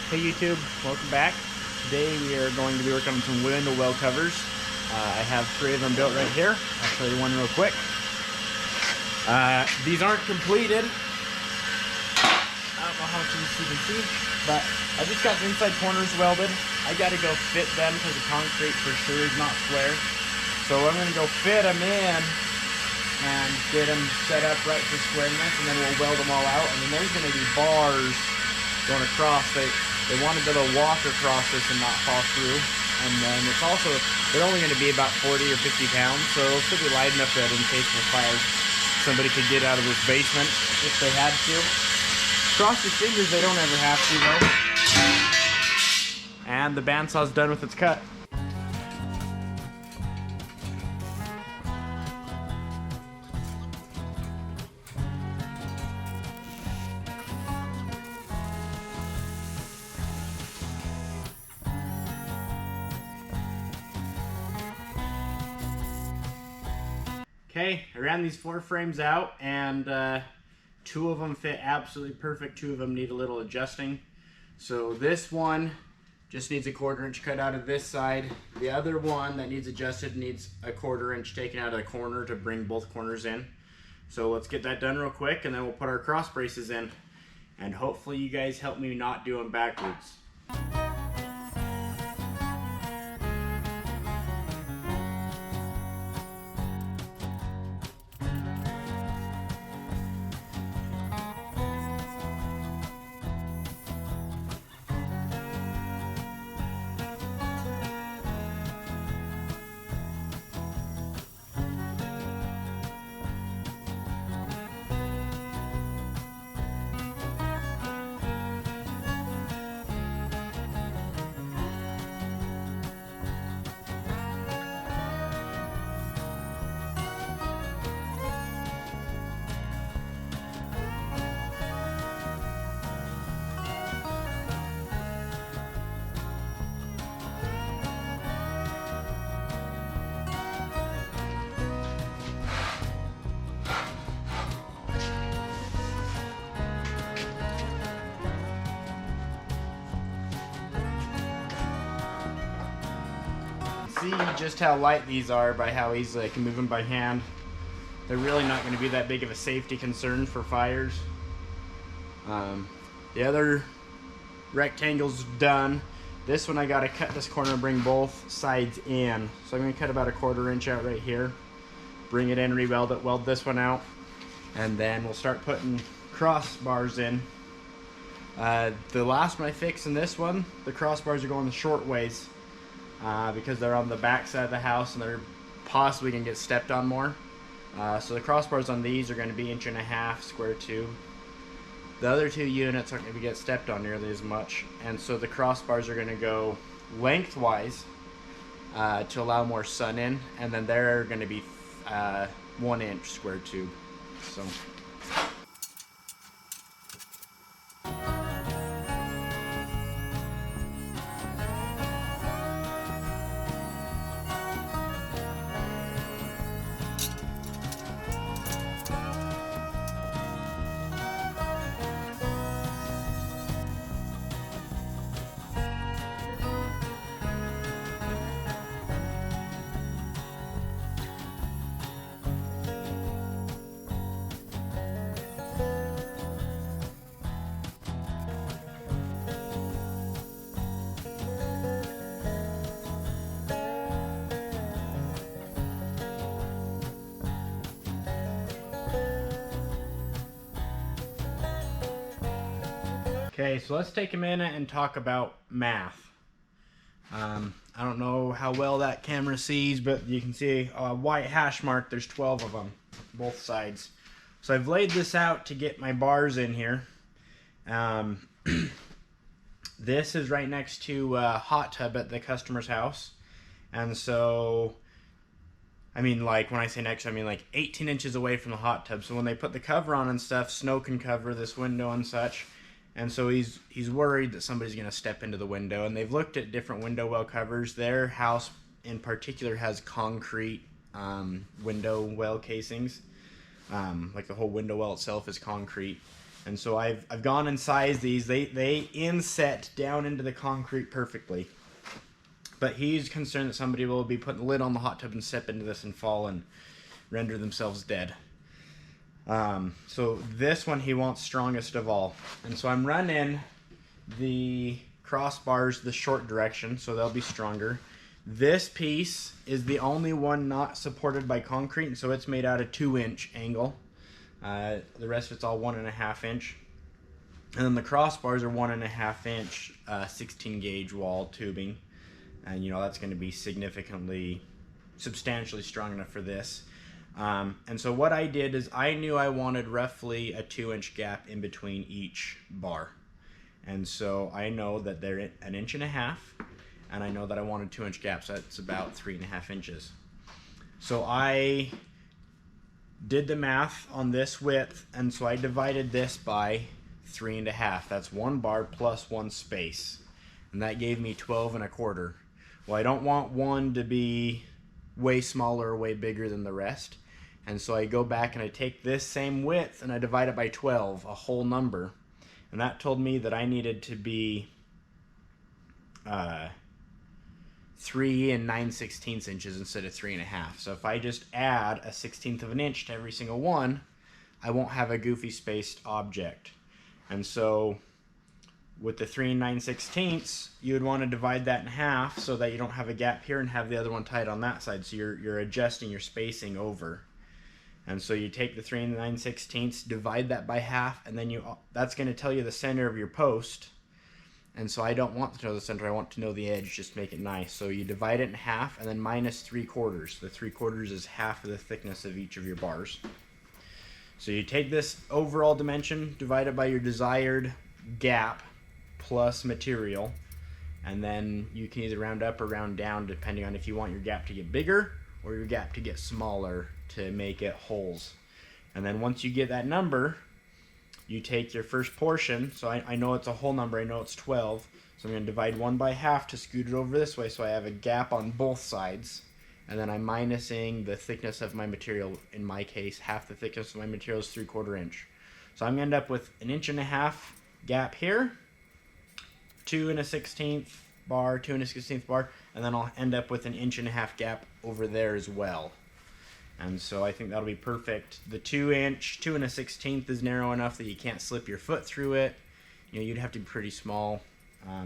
Hey YouTube, welcome back. Today we are going to be working on some window well covers. I have 3 of them built right here. I'll show you one real quick. These aren't completed. I don't know how much you can see, but I just got the inside corners welded. I got to go fit them because the concrete for sure is not square. So I'm going to go fit them in and get them set up right for squareness, and then we'll weld them all out. And then there's going to be bars going across. They wanted to be able to walk across this and not fall through. And then it's also, they're only going to be about 40 or 50 pounds, so it'll still be light enough that in case of a fire, somebody could get out of this basement if they had to. Cross your fingers, they don't ever have to though. And the bandsaw's done with its cut. Okay, I ran these 4 frames out, and 2 of them fit absolutely perfect. 2 of them need a little adjusting. So this one just needs a 1/4 inch cut out of this side. The other one that needs adjusted needs a 1/4 inch taken out of the corner to bring both corners in. So let's get that done real quick, and then we'll put our cross braces in. And hopefully you guys help me not do them backwards. See just how light these are by how easily I can move them by hand. They're really not going to be that big of a safety concern for fires. The other rectangle's done. This one I got to cut this corner and bring both sides in. So I'm going to cut about a 1/4 inch out right here. Bring it in, re-weld it, weld this one out. And then we'll start putting crossbars in. The last one I fixed in this one, the crossbars are going the short ways. Because they're on the back side of the house and they're possibly going to get stepped on more. So the crossbars on these are going to be 1.5 inch square tube. The other 2 units aren't going to get stepped on nearly as much, and so the crossbars are going to go lengthwise to allow more sun in, and then they're going to be 1 inch square tube. So. Okay, so let's take a minute and talk about math. I don't know how well that camera sees, but you can see a white hash mark. There's 12 of them, both sides. So I've laid this out to get my bars in here. This is right next to a hot tub at the customer's house. And so, I mean, like, when I say next, I mean like 18 inches away from the hot tub. So when they put the cover on and stuff, snow can cover this window and such. And so he's worried that somebody's going to step into the window. And they've looked at different window well covers. Their house in particular has concrete window well casings. Like the whole window well itself is concrete. And so I've gone and sized these. They inset down into the concrete perfectly. But he's concerned that somebody will be putting the lid on the hot tub and step into this and fall and render themselves dead. So this one he wants strongest of all. And so I'm running the crossbars the short direction, so they'll be stronger. This piece is the only one not supported by concrete, and so it's made out of 2-inch angle. The rest of it's all 1.5 inch. And then the crossbars are 1.5 inch 16 gauge wall tubing. And you know, that's going to be substantially strong enough for this. And so what I did is I knew I wanted roughly a 2-inch gap in between each bar. And so I know that they're 1.5 inches, and I know that I wanted 2-inch gaps. That's about 3.5 inches. So I did the math on this width, and so I divided this by 3.5. That's 1 bar plus 1 space, and that gave me 12.25. Well, I don't want one to be way smaller or way bigger than the rest, and so I go back and I take this same width and I divide it by 12, a whole number, and that told me that I needed to be 3 9/16 inches instead of 3.5. So if I just add a 1/16 of an inch to every single one, I won't have a goofy spaced object. And so with the 3 9/16, you would want to divide that in half so that you don't have a gap here and have the other one tied on that side. So you're adjusting your spacing over. And so you take the 3 9/16, divide that by half, and then that's going to tell you the center of your post. And so I don't want to know the center, I want to know the edge, just make it nice. So you divide it in half and then minus 3/4. The 3/4 is half of the thickness of each of your bars. So you take this overall dimension, divide it by your desired gap plus material, and then you can either round up or round down depending on if you want your gap to get bigger or your gap to get smaller to make it holes. And then once you get that number, you take your first portion. So I know it's a whole number, I know it's 12, so I'm going to divide 1 by half to scoot it over this way so I have a gap on both sides. And then I'm minusing the thickness of my material. In my case, half the thickness of my material is 3/4 inch. So I'm going to end up with 1.5 inch gap here, 2 1/16 bar, 2 1/16 bar, and then I'll end up with 1.5 inch gap over there as well. And so I think that'll be perfect. The 2-inch, 2 1/16 is narrow enough that you can't slip your foot through it. You know, you'd have to be pretty small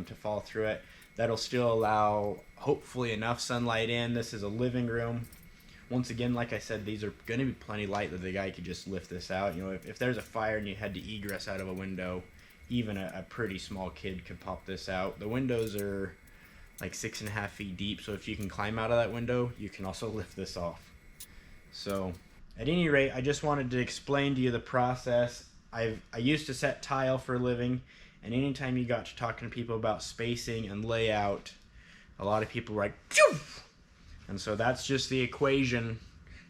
to fall through it. That'll still allow, hopefully, enough sunlight in. This is a living room. Once again, like I said, these are going to be plenty light that the guy could just lift this out. You know, if there's a fire and you had to egress out of a window, even a pretty small kid could pop this out. The windows are like 6.5 feet deep, so if you can climb out of that window, you can also lift this off. So, at any rate, I just wanted to explain to you the process. I used to set tile for a living, and anytime you got to talking to people about spacing and layout, a lot of people were like, phew! And so that's just the equation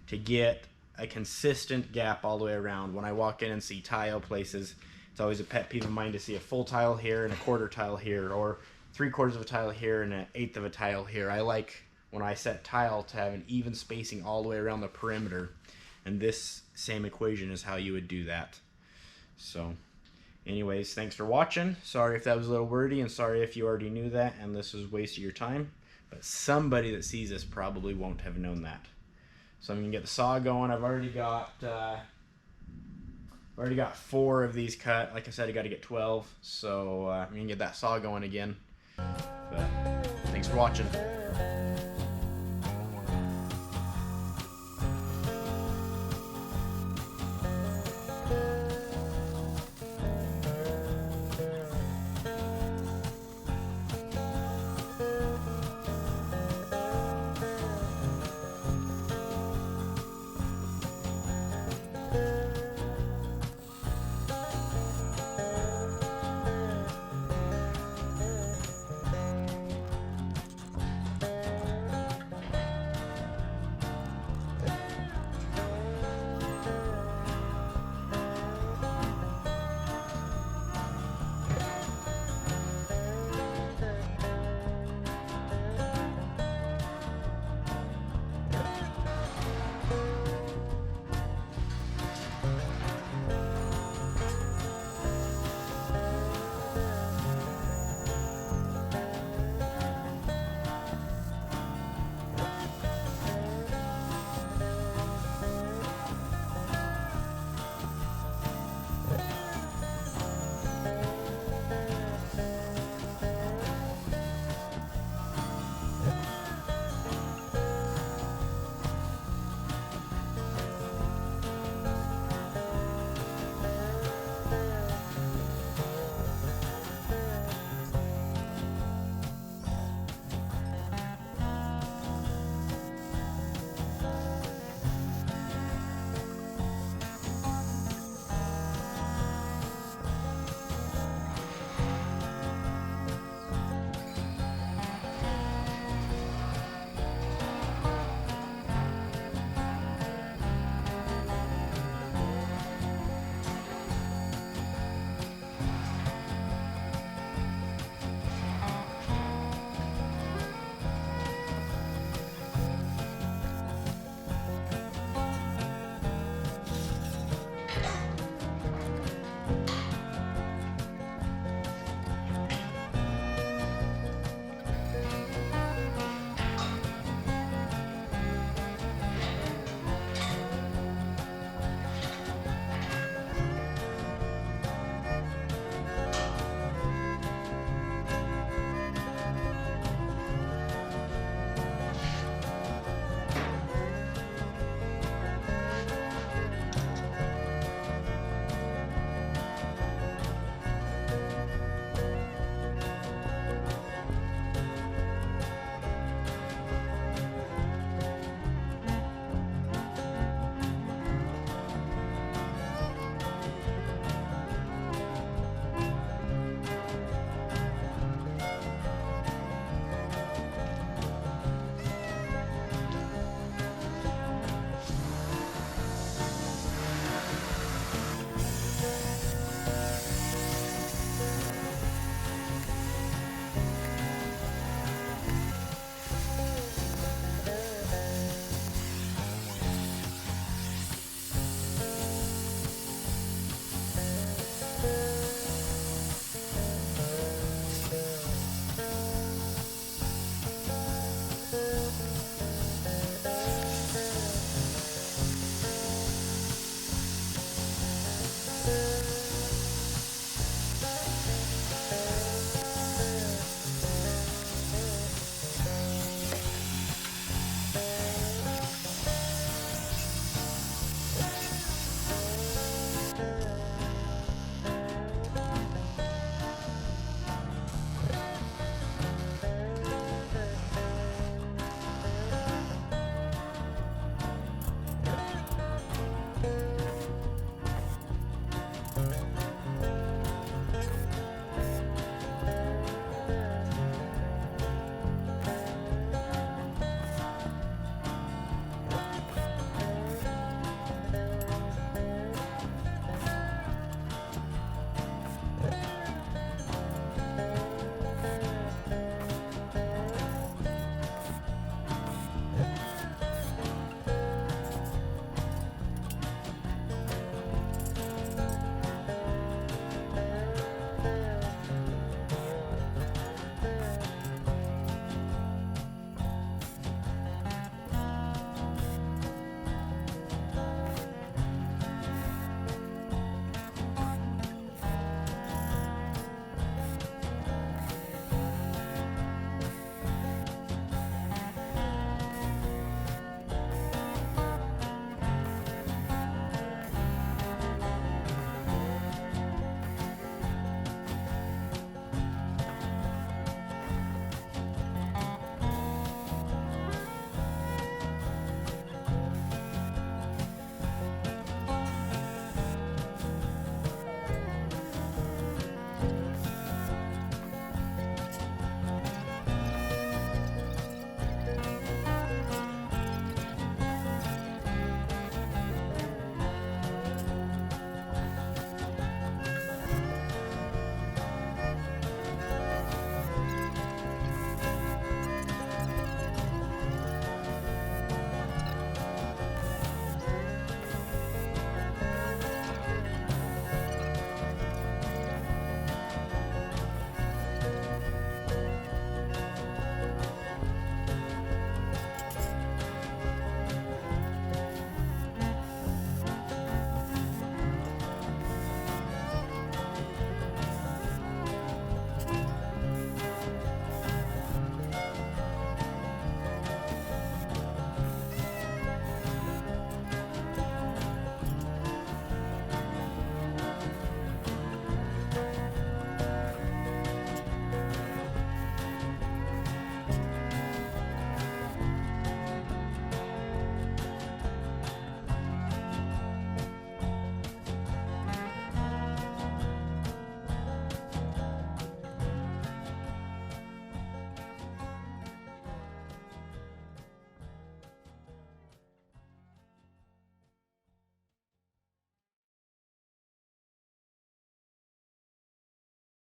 to get a consistent gap all the way around. When I walk in and see tile places, it's always a pet peeve of mine to see a full tile here and a quarter tile here, or 3/4 of a tile here and 1/8 of a tile here. I like, when I set tile, to have an even spacing all the way around the perimeter, and this same equation is how you would do that. So anyways, thanks for watching. Sorry if that was a little wordy, and sorry if you already knew that and this was a waste of your time, but somebody that sees this probably won't have known that. So I'm gonna get the saw going. I've already got 4 of these cut. Like I said, I got to get 12, so I'm gonna get that saw going again. But thanks for watching.